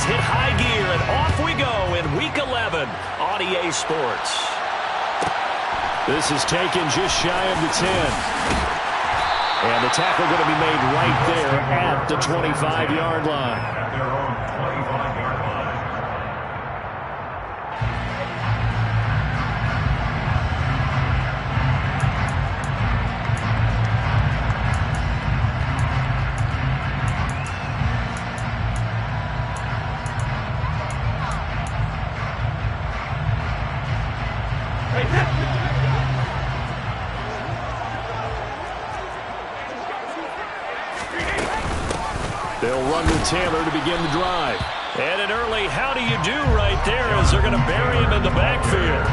hit high gear, and off we go in Week 11 on EA Sports. This is taken just shy of the 10. And the tackle going to be made right there at the 25-yard line. They'll run with Taylor to begin the drive. And an early how do you do right there as they're going to bury him in the backfield.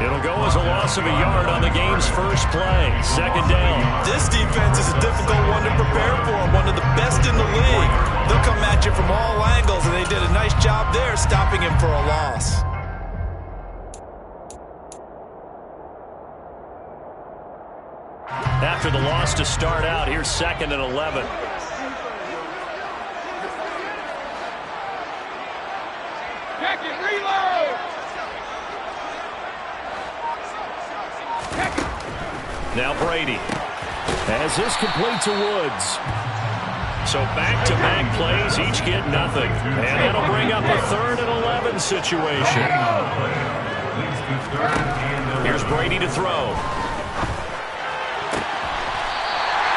It'll go as a loss of a yard on the game's first play. Second down. This defense is a difficult one to prepare for, one of the best in the league. They'll come at you from all angles, and they did a nice job there stopping him for a loss. After the loss to start out, here's 2nd and 11. Now Brady. As this complete to Woods. So back-to-back plays, each get nothing. And that'll bring up a 3rd and 11 situation. Here's Brady to throw.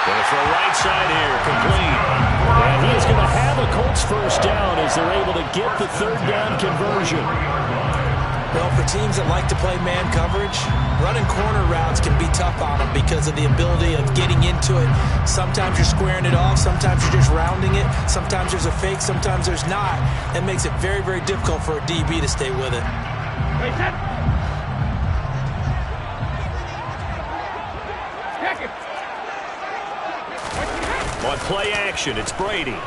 Going to throw right side here, complete. And he is going to have a Colts first down as they're able to get the 3rd down conversion. Well, for teams that like to play man coverage, running corner routes can be tough on them because of the ability of getting into it. Sometimes you're squaring it off. Sometimes you're just rounding it. Sometimes there's a fake. Sometimes there's not. That makes it very, very difficult for a DB to stay with it. On play action, it's Brady.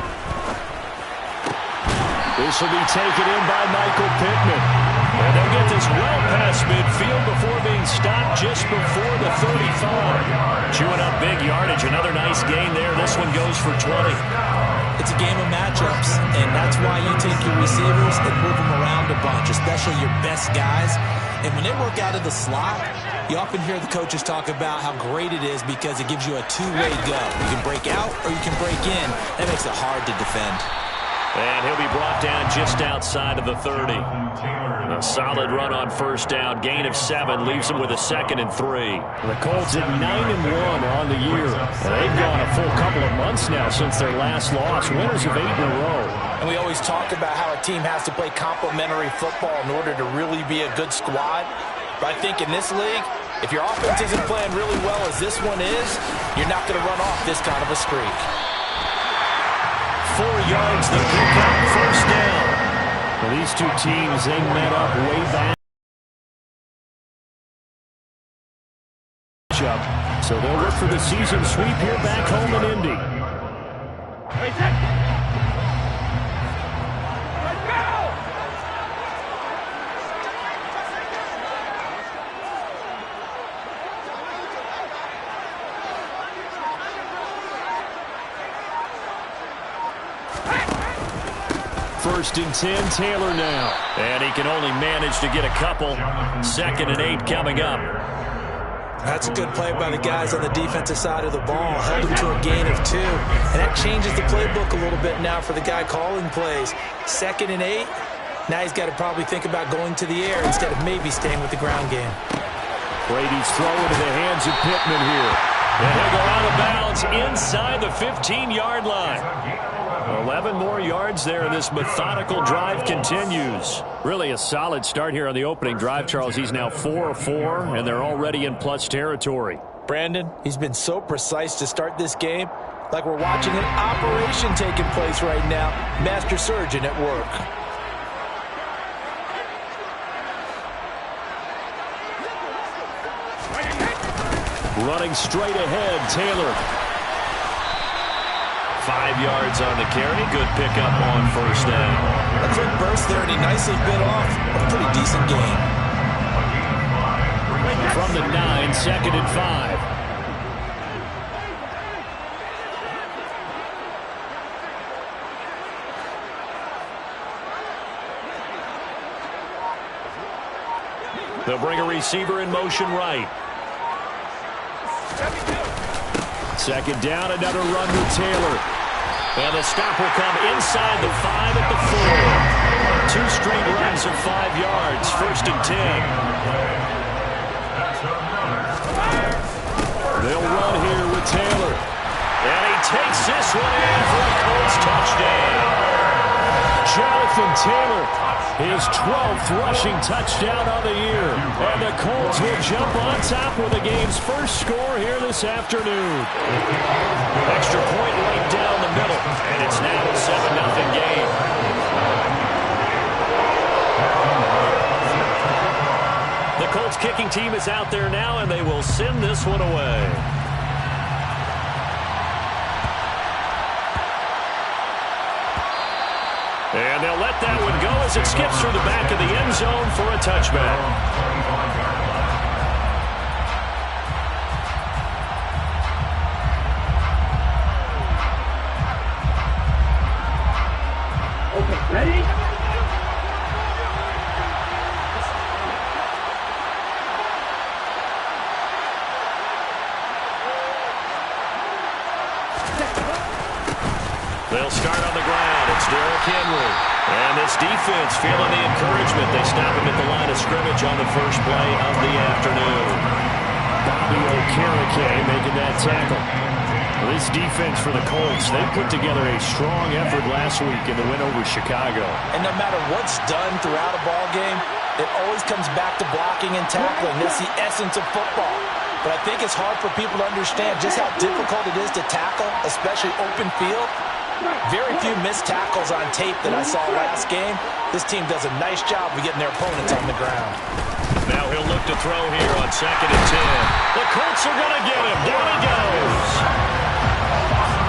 This will be taken in by Michael Pittman. And they'll get this well past midfield before being stopped just before the 35. Chewing up big yardage. Another nice gain there. This one goes for 20. It's a game of matchups, and that's why you take your receivers and move them around a bunch, especially your best guys. And when they work out of the slot, you often hear the coaches talk about how great it is because it gives you a two-way go. You can break out or you can break in. That makes it hard to defend. And he'll be brought down just outside of the 30. A solid run on first down. Gain of 7 leaves him with a 2nd and 3. The Colts at 9-1 on the year. And they've gone a full couple of months now since their last loss. Winners of 8 in a row. And we always talk about how a team has to play complementary football in order to really be a good squad. But I think in this league, if your offense isn't playing really well as this one is, you're not going to run off this kind of a streak. 4 yards, the pick up, first down. Well, these two teams, they met up way back. So they'll look for the season sweep here back home in Indy. First and 10, Taylor now. And he can only manage to get a couple. 2nd and 8 coming up. That's a good play by the guys on the defensive side of the ball. Held him to a gain of 2. And that changes the playbook a little bit now for the guy calling plays. 2nd and 8. Now he's got to probably think about going to the air instead of maybe staying with the ground game. Brady's throw into the hands of Pittman here. And he'll go out of bounds inside the 15-yard line. 11 more yards there, and this methodical drive continues. Really a solid start here on the opening drive, Charles. He's now 4 of 4, and they're already in plus territory. Brandon, he's been so precise to start this game, like we're watching an operation taking place right now. Master surgeon at work. Running straight ahead, Taylor. 5 yards on the carry. Good pickup on first down. A quick burst there, and he nicely bit off a pretty decent gain. From the 9, 2nd and 5. They'll bring a receiver in motion right. Second down, another run with Taylor. And the stop will come inside the 5 at the 4. 2 straight runs of 5 yards, 1st and 10. They'll run here with Taylor. And he takes this one in for a Colts touchdown. Jonathan Taylor, his 12th rushing touchdown on the year. And the Colts will jump on top with the game's first score here this afternoon. Extra point right down the middle, and it's now a 7-0 game. The Colts kicking team is out there now, and they will send this one away. And they'll let that one go as it skips through the back of the end zone for a touchback. Okay, ready? They'll start on the ground. It's Derrick Henry. And this defense feeling the encouragement. They stop him at the line of scrimmage on the first play of the afternoon. Bobby Okereke making that tackle. Well, this defense for the Colts, they put together a strong effort last week in the win over Chicago. And no matter what's done throughout a ball game, it always comes back to blocking and tackling. That's the essence of football. But I think it's hard for people to understand just how difficult it is to tackle, especially open field. Very few missed tackles on tape that I saw last game. This team does a nice job of getting their opponents on the ground. Now he'll look to throw here on 2nd and 10. The Colts are going to get him. Down he goes.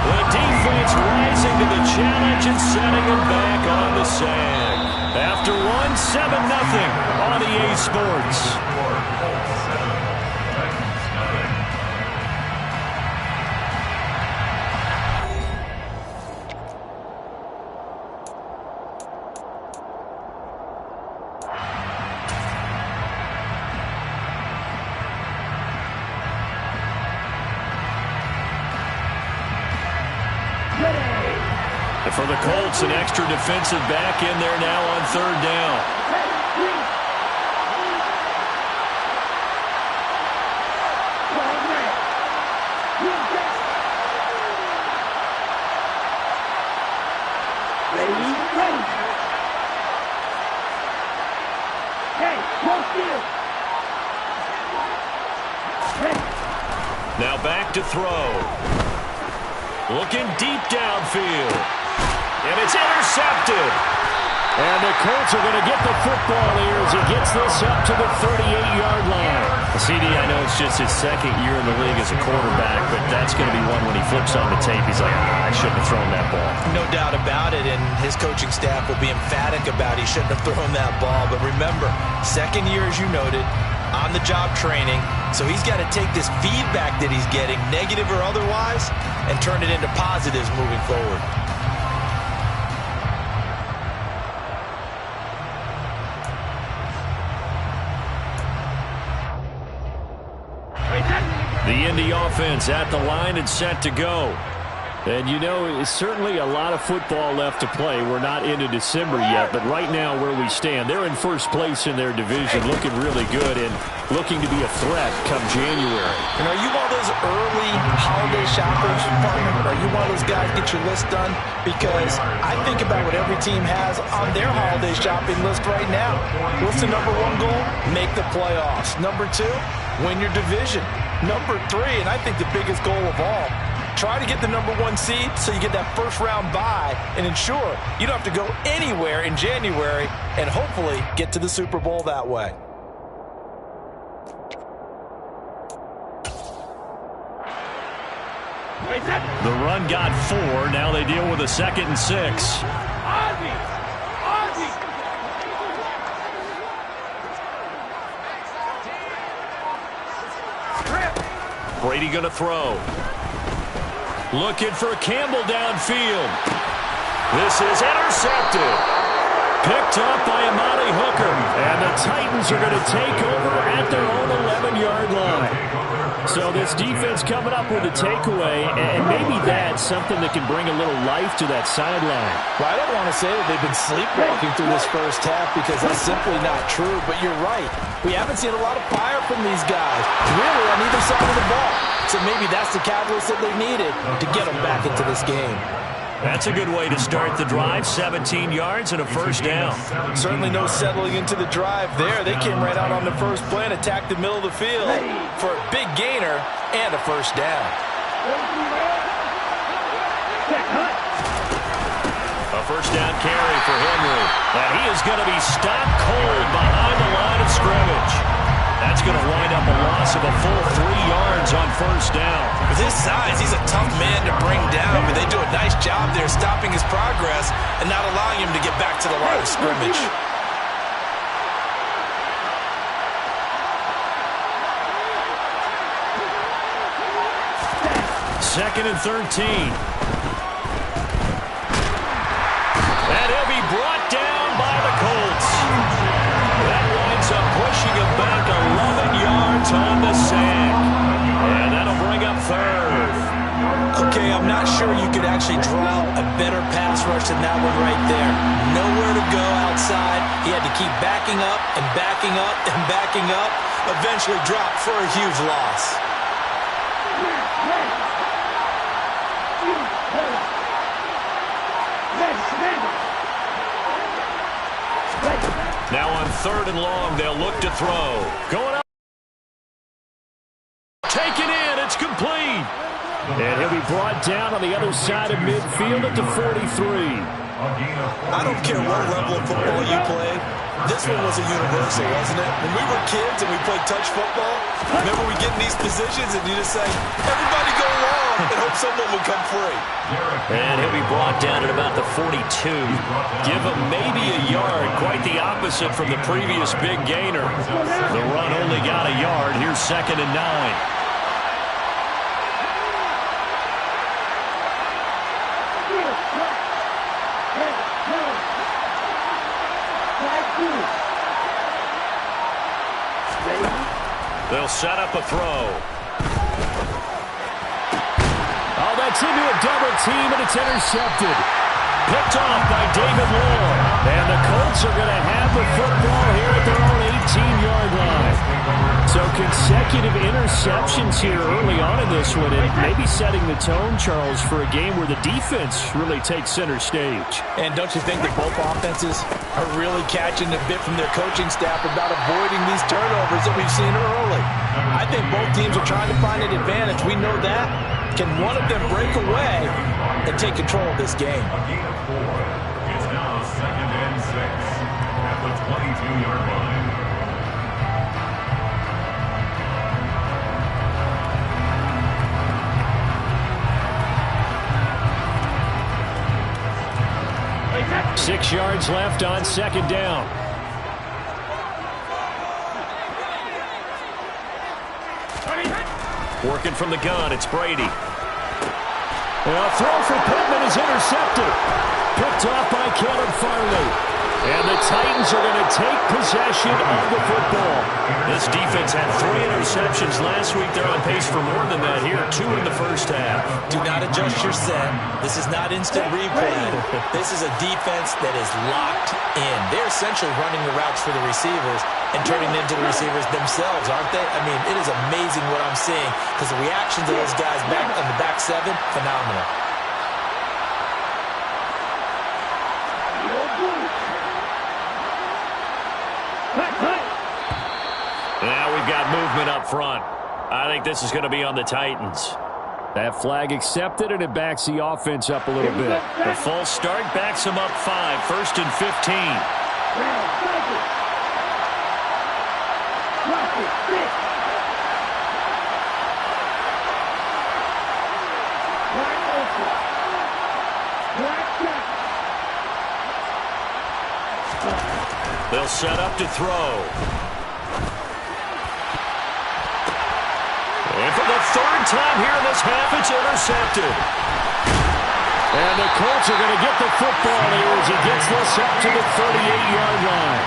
The defense rising to the challenge and setting him back on the sag. After 7-0 on EA Sports. And for the Colts, an extra defensive back in there now on 3rd down. Now back to throw. Looking deep downfield. And it's intercepted. And the Colts are going to get the football here as he gets this up to the 38-yard line. CD, I know it's just his 2nd year in the league as a quarterback, but that's going to be one when he flips on the tape. He's like, I shouldn't have thrown that ball. No doubt about it, and his coaching staff will be emphatic about he shouldn't have thrown that ball. But remember, 2nd year, as you noted, on-the-job training, so he's got to take this feedback that he's getting, negative or otherwise, and turn it into positives moving forward. The Indy offense at the line and set to go. And, you know, it's certainly a lot of football left to play. We're not into December yet, but right now where we stand, they're in first place in their division, looking really good and looking to be a threat come January. And are you one of those early holiday shoppers, partner? Are you one of those guys get your list done? Because I think about what every team has on their holiday shopping list right now. What's the number 1 goal? Make the playoffs. Number 2, win your division. Number 3, and I think the biggest goal of all, try to get the number 1 seed so you get that first-round bye and ensure you don't have to go anywhere in January and hopefully get to the Super Bowl that way. The run got 4. Now they deal with a 2nd and 6. Brady going to throw. Looking for Campbell downfield. This is intercepted. Picked up by Amani Hooker. And the Titans are going to take over at their own 11-yard line. So this defense coming up with a takeaway, and maybe that's something that can bring a little life to that sideline. Well, I don't want to say that they've been sleepwalking through this first half because that's simply not true, but you're right. We haven't seen a lot of fire from these guys, really on either side of the ball. So maybe that's the catalyst that they needed to get them back into this game. That's a good way to start the drive. 17 yards and a first down. Certainly no settling into the drive there. They came right out on the first play and attacked the middle of the field for a big gainer and a first down. A first down carry for Henry. And he is going to be stopped cold behind the line of scrimmage. That's going to wind up a loss of a full 3 yards on first down. With his size, he's a tough man to bring down, but they do a nice job there stopping his progress and not allowing him to get back to the line of scrimmage. Second and 13. And he'll be brought down by the Colts. That winds up pushing him back 11 yards on the sack. And that'll bring up third. Okay, I'm not sure you could actually draw a better pass rush than that one right there. Nowhere to go outside. He had to keep backing up and backing up and backing up. Eventually dropped for a huge loss. Now on third and long, they'll look to throw. Going up. Taken in. It's complete. And he'll be brought down on the other side of midfield at the 43. I don't care what level of football you play. This one was a universal, wasn't it? When we were kids and we played touch football, remember we get in these positions and you just say, everybody go long and hope someone will come free. And he'll be brought down at about the 42. Give him maybe a yard. Quite the opposite from the previous big gainer. The run only got a yard. Here's 2nd and 9. They'll set up a throw. Oh, that's into a double team, and it's intercepted. Picked off by David Moore. And the Colts are going to have the football here at their own 18-yard line. So consecutive interceptions here early on in this one, and maybe setting the tone, Charles, for a game where the defense really takes center stage. And don't you think that both offenses are really catching a bit from their coaching staff about avoiding these turnovers that we've seen early? I think both teams are trying to find an advantage. We know that. Can one of them break away and take control of this game? It's now 2nd and 6 at the 22-yard line. Six yards left on 2nd down. Working from the gun, it's Brady. A throw for Pittman is intercepted. Picked off by Caleb Farley. And the Titans are going to take possession of the football. This defense had 3 interceptions last week. They're on pace for more than that here. 2 in the first half. Do not adjust your set. This is not instant replay. This is a defense that is locked in. They're essentially running the routes for the receivers and turning them into the receivers themselves, aren't they? I mean, it is amazing what I'm seeing because the reactions of those guys back on the back 7, phenomenal. Now we've got movement up front. I think this is going to be on the Titans. That flag accepted, and it backs the offense up a little bit. The false start backs them up 5. 1st and 15. They'll set up to throw. And for the 3rd time here in this half, it's intercepted. And the Colts are going to get the football here as he gets this up to the 38-yard line.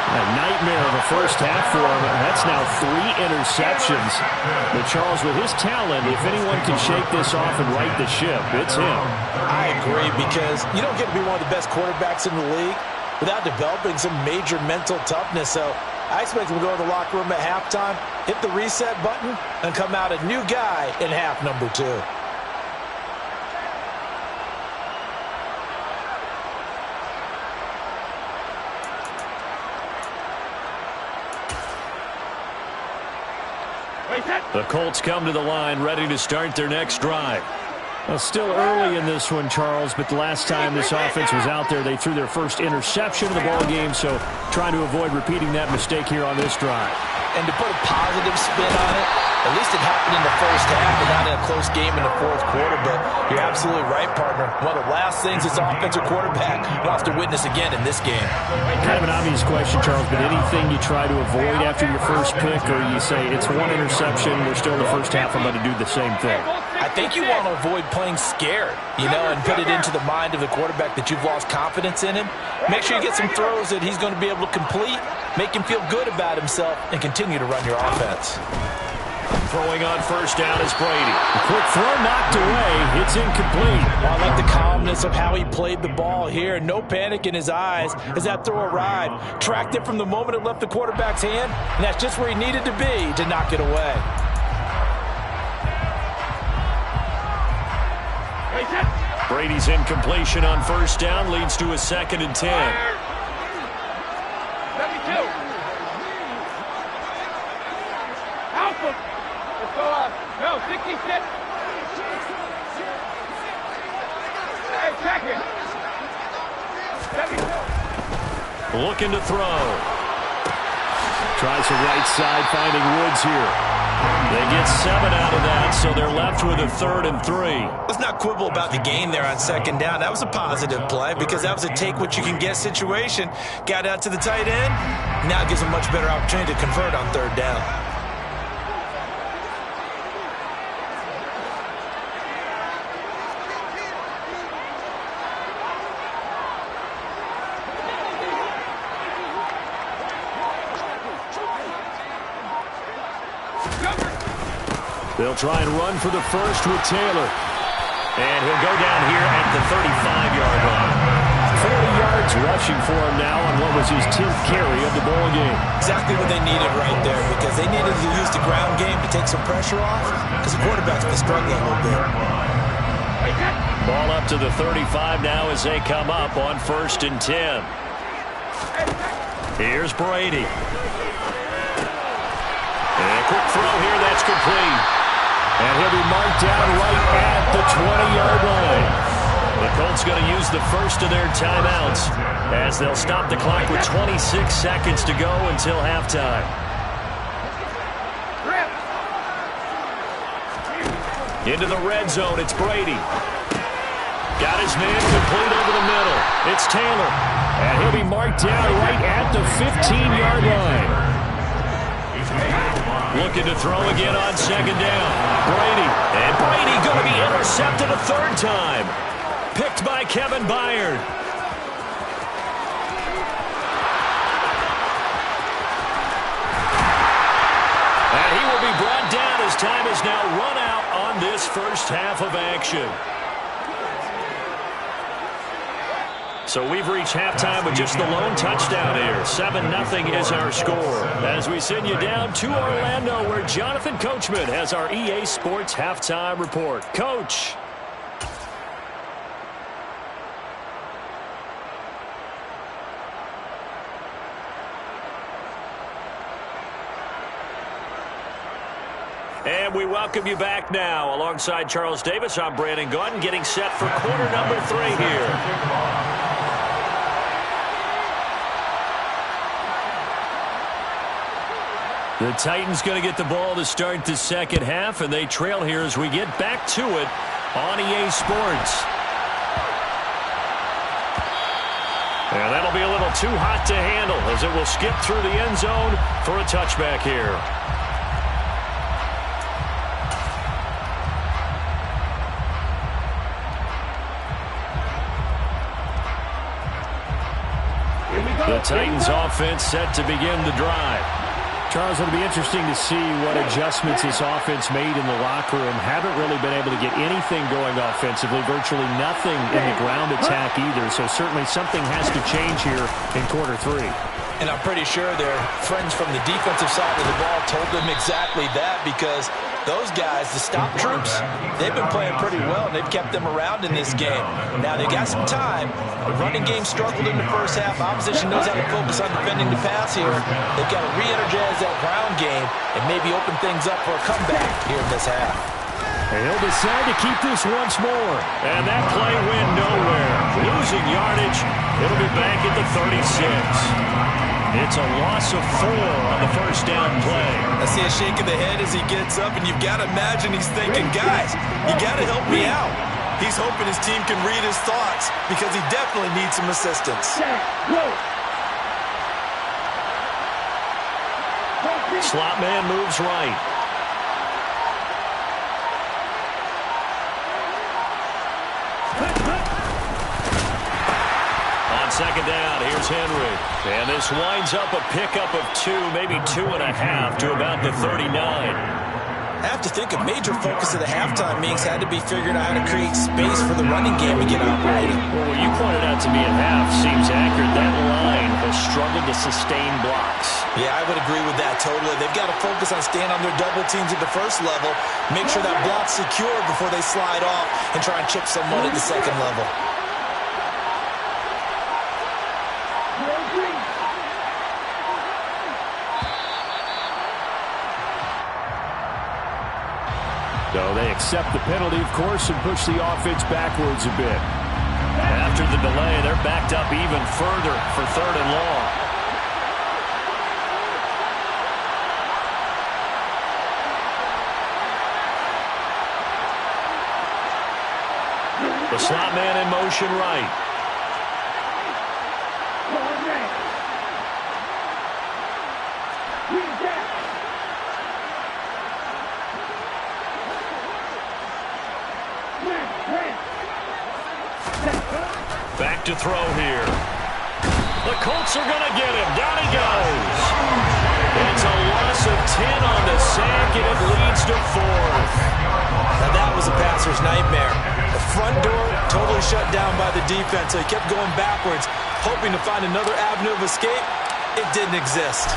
A nightmare of a first half for him. That's now 3 interceptions. But Charles, with his talent, if anyone can shake this off and right the ship, it's him. I agree, because you don't get to be one of the best quarterbacks in the league without developing some major mental toughness. So I expect him to go to the locker room at halftime, hit the reset button, and come out a new guy in half number 2. The Colts come to the line ready to start their next drive. Well, still early in this one, Charles, but the last time this offense was out there, they threw their first interception of the ball game, so trying to avoid repeating that mistake here on this drive. And to put a positive spin on it, at least it happened in the first half and not in a close game in the fourth quarter. But you're absolutely right, partner. One of the last things this offensive quarterback wants to witness again in this game. Kind of an obvious question, Charles, but anything you try to avoid after your first pick, or you say it's one interception, we're still in the first half, I'm going to do the same thing? I think you want to avoid playing scared, and put it into the mind of the quarterback that you've lost confidence in him. Make sure you get some throws that he's going to be able to complete, make him feel good about himself, and continue to run your offense. Throwing on first down is Brady. A quick throw knocked away. It's incomplete. I like the calmness of how he played the ball here. No panic in his eyes as that throw arrived. Tracked it from the moment it left the quarterback's hand, and that's just where he needed to be to knock it away. Brady's incompletion on first down leads to a 2nd and 10. 72. Alpha. Let's go up. No, 66. Hey, second. 72. Looking to throw. Tries the right side, finding Woods here. They get 7 out of that, so they're left with a 3rd and 3. Let's not quibble about the gain there on 2nd down. That was a positive play because that was a take-what-you-can-get situation. Got out to the tight end. Now it gives them much better opportunity to convert on 3rd down. They'll try and run for the first with Taylor. And he'll go down here at the 35-yard line. 40 yards rushing for him now on what was his 10th carry of the ball game. Exactly what they needed right there, because they needed to use the ground game to take some pressure off, because the quarterback's been struggling a little bit. Ball up to the 35 now as they come up on 1st and 10. Here's Brady. And a quick throw here, that's complete. And he'll be marked down right at the 20-yard line. The Colts going to use the first of their timeouts as they'll stop the clock with 26 seconds to go until halftime. Into the red zone, it's Brady. Got his man complete over the middle. It's Taylor. And he'll be marked down right at the 15-yard line. Looking to throw again on 2nd down. Brady. And Brady going to be intercepted a 3rd time. Picked by Kevin Byard. And he will be brought down as time is now run out on this first half of action. So we've reached halftime with just the lone touchdown here. 7-0 is our score. As we send you down to Orlando, where Jonathan Coachman has our EA Sports halftime report. Coach. And we welcome you back now. Alongside Charles Davis, I'm Brandon Gaudin, getting set for quarter number 3 here. The Titans going to get the ball to start the second half, and they trail here as we get back to it on EA Sports. And that'll be a little too hot to handle as it will skip through the end zone for a touchback here. The Titans offense set to begin the drive. Charles, it'll be interesting to see what adjustments this offense made in the locker room. Haven't really been able to get anything going offensively, virtually nothing in the ground attack either. So certainly something has to change here in quarter 3. And I'm pretty sure their friends from the defensive side of the ball told them exactly that, because those guys, the stop troops, they've been playing pretty well, and they've kept them around in this game. Now, they got some time. The running game struggled in the first half. Opposition knows how to focus on defending the pass here. They've got to re-energize that ground game and maybe open things up for a comeback here in this half. And he'll decide to keep this once more. And that play went nowhere. Losing yardage. It'll be back at the 36. It's a loss of 4 on the first down play. I see a shake of the head as he gets up, and you've got to imagine he's thinking, guys, you got to help me out. He's hoping his team can read his thoughts because he definitely needs some assistance. Slot man moves right. Second down, here's Henry. And this winds up a pickup of 2, maybe 2.5 to about the 39. I have to think a major focus of the halftime meetings had to be figuring out how to create space for the running game to get operating. Well, what you pointed out to me at half seems accurate. That line has struggled to sustain blocks. Yeah, I would agree with that totally. They've got to focus on staying on their double teams at the first level, make sure that block's secure before they slide off and try and chip someone at the second level. So they accept the penalty, of course, and push the offense backwards a bit. After the delay, they're backed up even further for 3rd and long. The slot man in motion right. Back to throw here. The Colts are going to get him. Down he goes. It's a loss of 10 on the sack, and it leads to 4th. Now that was a passer's nightmare. The front door totally shut down by the defense, so he kept going backwards, hoping to find another avenue of escape. It didn't exist.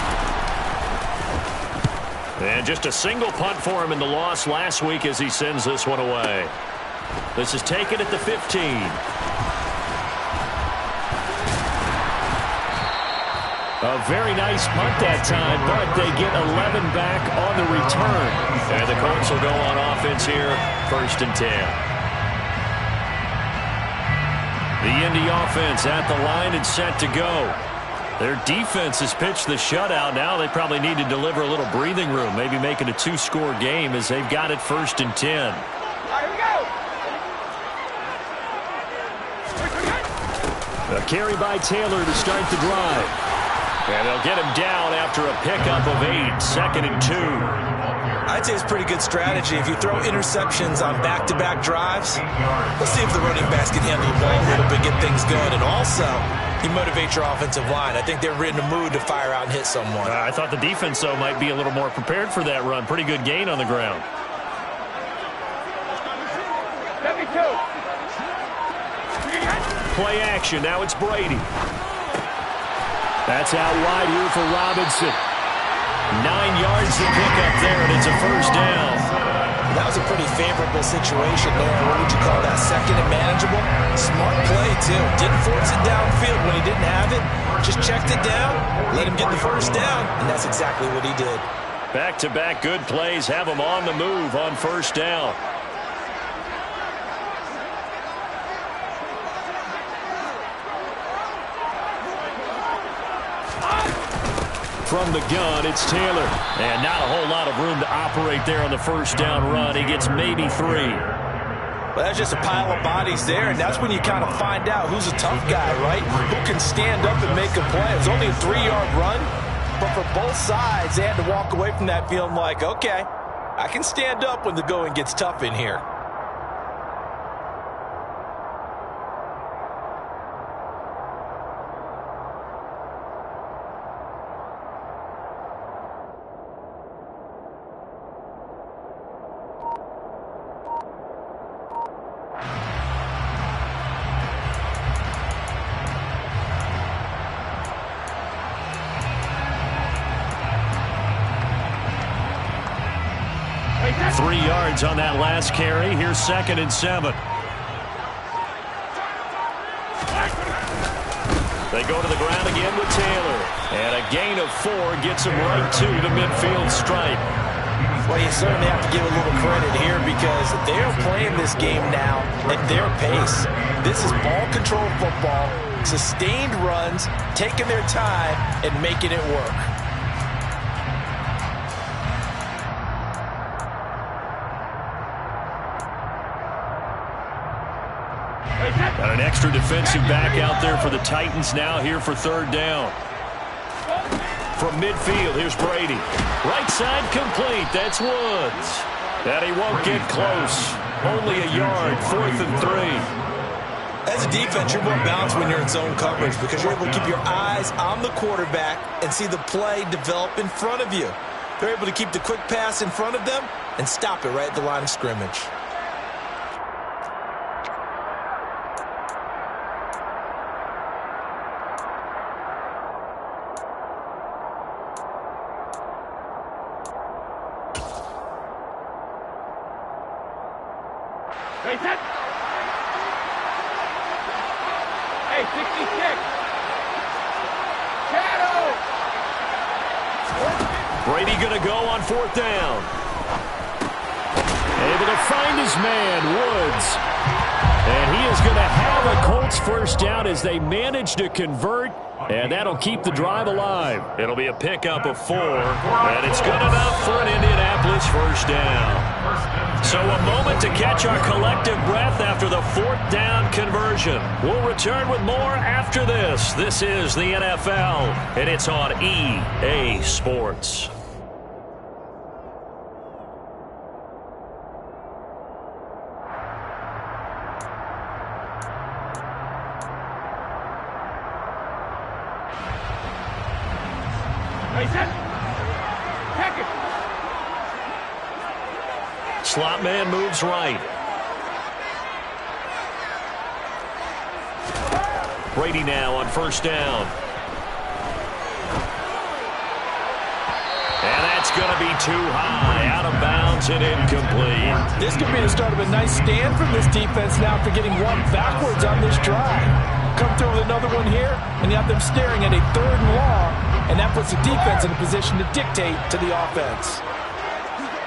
And just a single punt for him in the loss last week as he sends this one away. This is taken at the 15. A very nice punt that time, but they get 11 back on the return. And the Colts will go on offense here, 1st and 10. The Indy offense at the line and set to go. Their defense has pitched the shutout. Now they probably need to deliver a little breathing room, maybe make it a 2-score game as they've got it 1st and 10. A carry by Taylor to start the drive. And they'll get him down after a pickup of 8, 2nd and 2. I'd say it's pretty good strategy. If you throw interceptions on back-to-back drives, let's see if the running backs can handle the ball a little bit, get things going. And also, you motivate your offensive line. I think they're in the mood to fire out and hit someone. I thought the defense, though, might be a little more prepared for that run. Pretty good gain on the ground. 72. Play action. Now it's Brady. That's out wide here for Robinson. 9 yards to pick up there, and it's a 1st down. That was a pretty favorable situation there. What would you call that? 2nd and manageable? Smart play, too. Didn't force it downfield when he didn't have it. Just checked it down, let him get the 1st down, and that's exactly what he did. Back-to-back good plays have him on the move on 1st down. From the gun, it's Taylor. And not a whole lot of room to operate there on the 1st down run. He gets maybe 3. Well, that's just a pile of bodies there, and that's when you kind of find out who's a tough guy, right? Who can stand up and make a play. It was only a 3-yard run, but for both sides, they had to walk away from that feeling like, okay, I can stand up when the going gets tough in here. 3 yards on that last carry. Here's 2nd and 7. They go to the ground again with Taylor. And a gain of 4 gets them right to the midfield stripe. Well, you certainly have to give a little credit here because they're playing this game now at their pace. This is ball control football, sustained runs, taking their time, and making it work. Got an extra defensive back out there for the Titans now here for 3rd down. From midfield, here's Brady. Right side complete. That's Woods. And he won't get close. Only a yard, 4th and 3. As a defense, you're more balanced when you're in zone coverage because you're able to keep your eyes on the quarterback and see the play develop in front of you. They're able to keep the quick pass in front of them and stop it right at the line of scrimmage. Hey, 66. Shadow. Brady going to go on 4th down. Able to find his man, Woods. And he is going to have a Colts 1st down as they manage to convert. And that'll keep the drive alive. It'll be a pickup of 4. And it's good enough for an Indianapolis 1st down. So a moment to catch our collective breath after the 4th down conversion. We'll return with more after this. This is the NFL, and it's on EA Sports. Slot man moves right. Brady now on 1st down. And that's going to be too high, out of bounds and incomplete. This could be the start of a nice stand from this defense now after getting one backwards on this drive. Come through with another one here, and you have them staring at a 3rd and long, and that puts the defense in a position to dictate to the offense.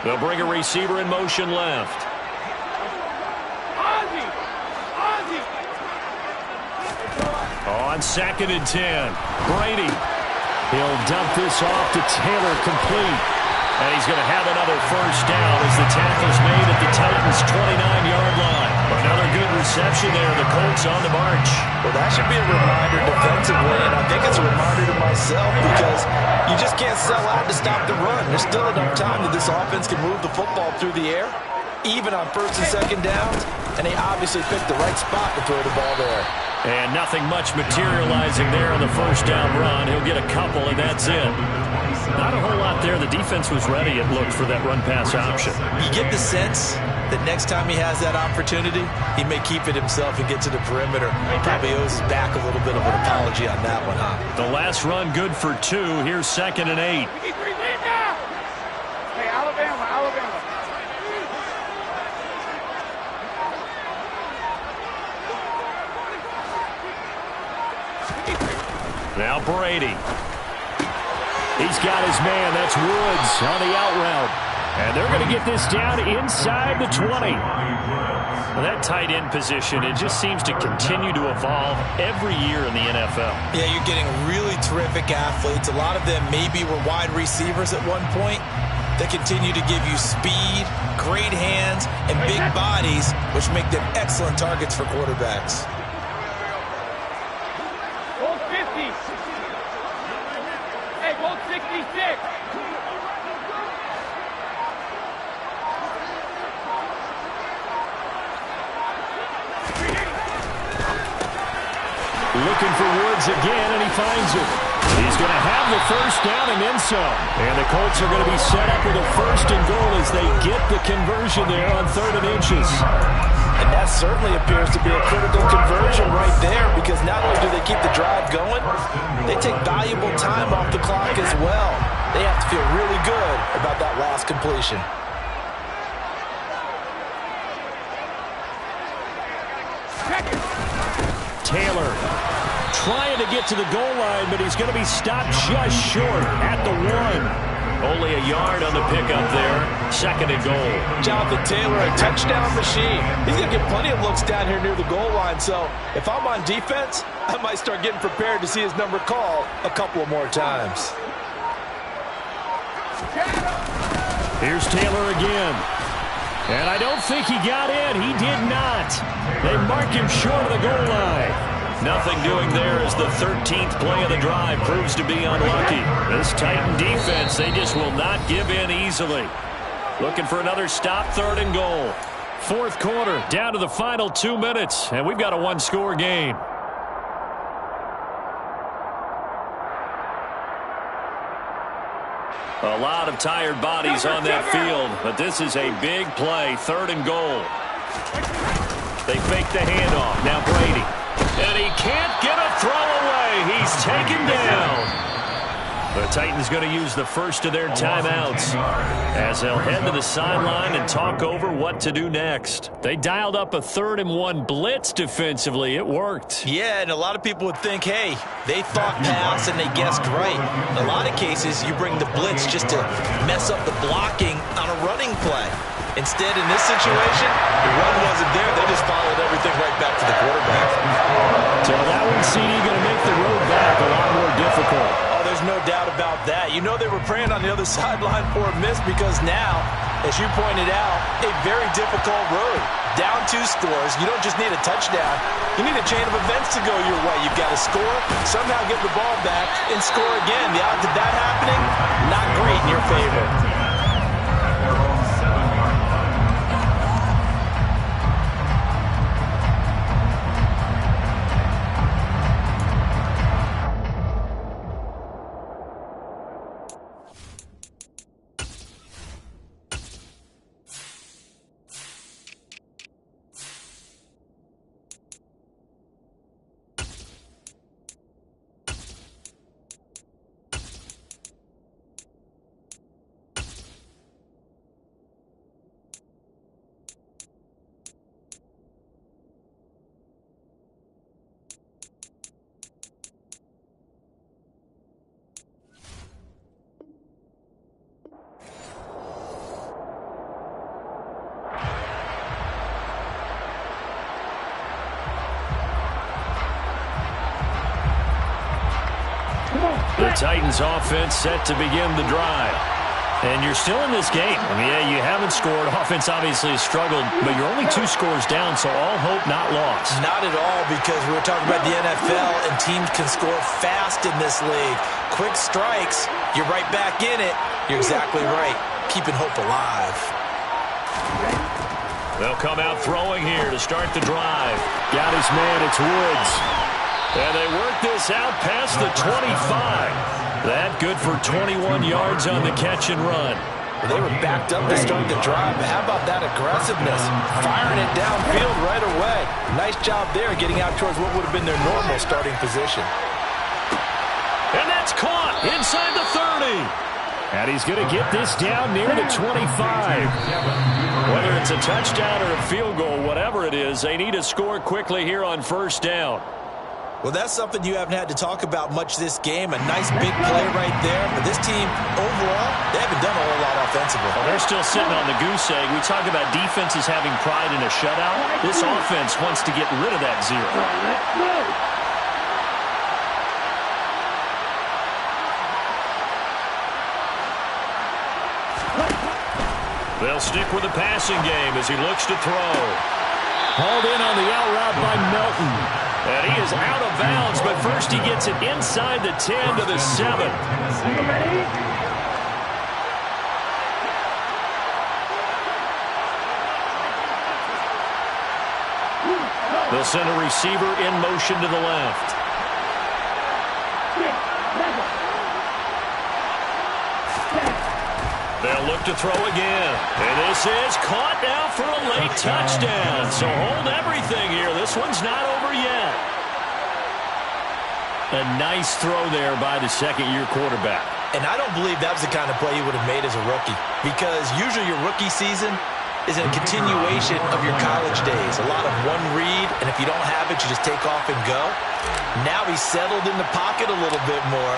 They'll bring a receiver in motion left. On 2nd and 10, Brady. He'll dump this off to Taylor, complete. And he's going to have another 1st down as the tackle's made at the Titans' 29-yard line. Another good reception there. The Colts on the march. Well, that should be a reminder defensively, and I think it's a reminder to myself because you just can't sell out to stop the run. There's still enough time that this offense can move the football through the air, even on 1st and 2nd downs, and they obviously picked the right spot to throw the ball there. And nothing much materializing there on the 1st down run. He'll get a couple, and that's it. Not a whole lot there. The defense was ready, it looked, for that run-pass option. You get the sense that next time he has that opportunity, he may keep it himself and get to the perimeter. He probably owes his back a little bit of an apology on that one, huh? The last run good for 2. Here's 2nd and 8. Hey, Alabama. Now Brady. He's got his man. That's Woods on the out route. And they're going to get this down inside the 20. Well, that tight end position, it just seems to continue to evolve every year in the NFL. Yeah, you're getting really terrific athletes. A lot of them maybe were wide receivers at one point. They continue to give you speed, great hands, and big bodies, which make them excellent targets for quarterbacks. Goal 50. Hey, goal 66. Looking for Woods again, and he finds it. He's going to have the 1st down and then some. And the Colts are going to be set up with a 1st and goal as they get the conversion there on 3rd and inches. And that certainly appears to be a critical conversion right there because not only do they keep the drive going, they take valuable time off the clock as well. They have to feel really good about that last completion. to get to the goal line, but he's going to be stopped just short at the 1. Only a yard on the pickup there. 2nd and goal. Jonathan Taylor, a touchdown machine. He's going to get plenty of looks down here near the goal line. So if I'm on defense, I might start getting prepared to see his number called a couple of more times. Here's Taylor again. And I don't think he got in. He did not. They mark him short of the goal line. Nothing doing there as the 13th play of the drive proves to be unlucky. This Titan defense, they just will not give in easily. Looking for another stop, 3rd and goal. 4th quarter, down to the final 2 minutes, and we've got a 1-score game. A lot of tired bodies on that field, but this is a big play, 3rd and goal. They fake the handoff. Now Brady. And he can't get a throw away. He's taken down. The Titans going to use the first of their timeouts as they'll head to the sideline and talk over what to do next. They dialed up a 3rd and 1 blitz defensively. It worked. Yeah, and a lot of people would think, hey, they thought pass and they guessed right. In a lot of cases, you bring the blitz just to mess up the blocking on a running play. Instead, in this situation, the run wasn't there. They just followed everything right back to the quarterback. So that one, CD, going to make the road back a lot more difficult. Oh, there's no doubt about that. You know they were praying on the other sideline for a miss because now, as you pointed out, a very difficult road. Down 2 scores. You don't just need a touchdown. You need a chain of events to go your way. You've got to score, somehow get the ball back, and score again. The odds of that happening, not great in your favor. The Titans offense set to begin the drive. And you're still in this game. I mean, yeah, you haven't scored. Offense obviously has struggled, but you're only 2 scores down, so all hope not lost. Not at all, because we were talking about the NFL, and teams can score fast in this league. Quick strikes, you're right back in it. You're exactly right. Keeping hope alive. They'll come out throwing here to start the drive. Got his man, it's Woods. And they work this out past the 25. That good for 21 yards on the catch and run. Well, they were backed up to start the drive, but how about that aggressiveness? Firing it downfield right away. Nice job there getting out towards what would have been their normal starting position. And that's caught inside the 30. And he's going to get this down near the 25. Whether it's a touchdown or a field goal, whatever it is, they need to score quickly here on 1st down. Well, that's something you haven't had to talk about much this game. A nice big play right there. But this team, overall, they haven't done a whole lot offensively. Well, they're still sitting on the goose egg. We talk about defenses having pride in a shutout. This offense wants to get rid of that 0. They'll stick with the passing game as he looks to throw. Hauled in on the out route by Melton. And he is out of bounds, but first he gets it inside the 10 to the 7. They'll send a receiver in motion to the left. They'll look to throw again. And this is caught now for a late touchdown. So hold everything here. This one's not over yet. A nice throw there by the 2nd-year quarterback. And I don't believe that was the kind of play he would have made as a rookie. Because usually your rookie season, is a continuation of your college days. A lot of one read, and if you don't have it, you just take off and go. Now he's settled in the pocket a little bit more,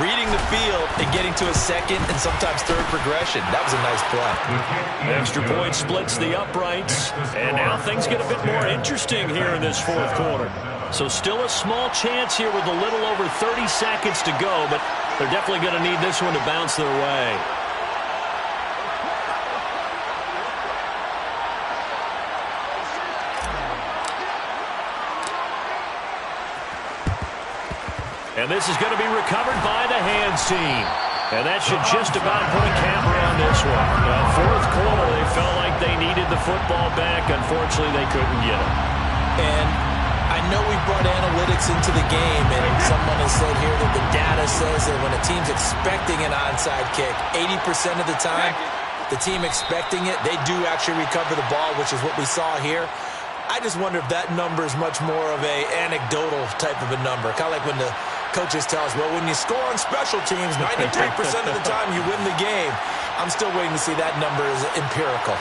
reading the field and getting to a second and sometimes third progression. That was a nice play. Extra point splits the uprights, and now things get a bit more interesting here in this fourth quarter. So still a small chance here with a little over 30 seconds to go, but they're definitely going to need this one to bounce their way. And this is going to be recovered by the hands team. And that should just about put a capper on this one. Fourth quarter, they felt like they needed the football back. Unfortunately, they couldn't get it. And I know we brought analytics into the game, and someone has said here that the data says that when a team's expecting an onside kick, 80% of the time, the team expecting it, they do actually recover the ball, which is what we saw here. I just wonder if that number is much more of a anecdotal type of a number. Kind of like when the coaches tell us, well, when you score on special teams, 93% of the time you win the game. I'm still waiting to see that number is empirical.